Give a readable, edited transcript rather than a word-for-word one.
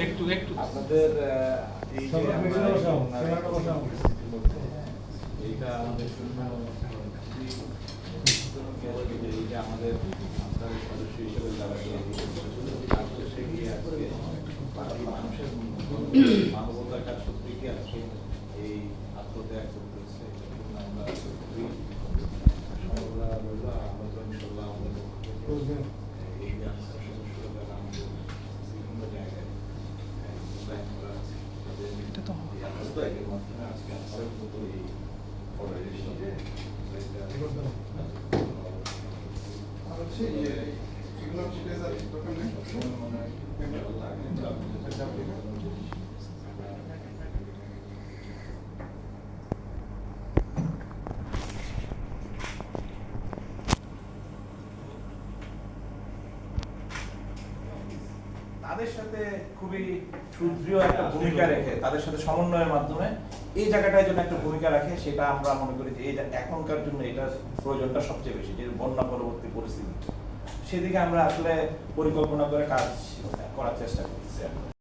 একটু আপনাদের এই যে আমরা এইটা আমাদের জন্য এইটা আমাদের আপনাদের সদস্য হিসেবে যারা কাজ করছে গিয়ে আজকে বাকি মানুষের মানবতার কাজ করতে গিয়ে আজকে এই আত্মত্যাগ করতেছে আমরা খুবই সর্বদা রইল আমরা ইনশাল্লাহ আমাদের এই যে আস্থা সদস্যরা যারা আমাদের বিভিন্ন জায়গায় মোতায়েন করা আছে তাদের এই আত্মত্যাগের মাধ্যমে আজকে আমাদের মতো এই অর্গানাইজেশন তাদের সাথে খুবই সুদৃঢ় একটা ভূমিকা রেখে তাদের সাথে সমন্বয়ের মাধ্যমে এই জায়গাটায় জন্য একটা ভূমিকা রাখে, সেটা আমরা মনে করি যে এই এখনকার জন্য এটা প্রয়োজনটা সবচেয়ে বেশি, যে বন্যা পরবর্তী পরিস্থিতি সেদিকে আমরা আসলে পরিকল্পনা করে কাজ করার চেষ্টা করতেছি।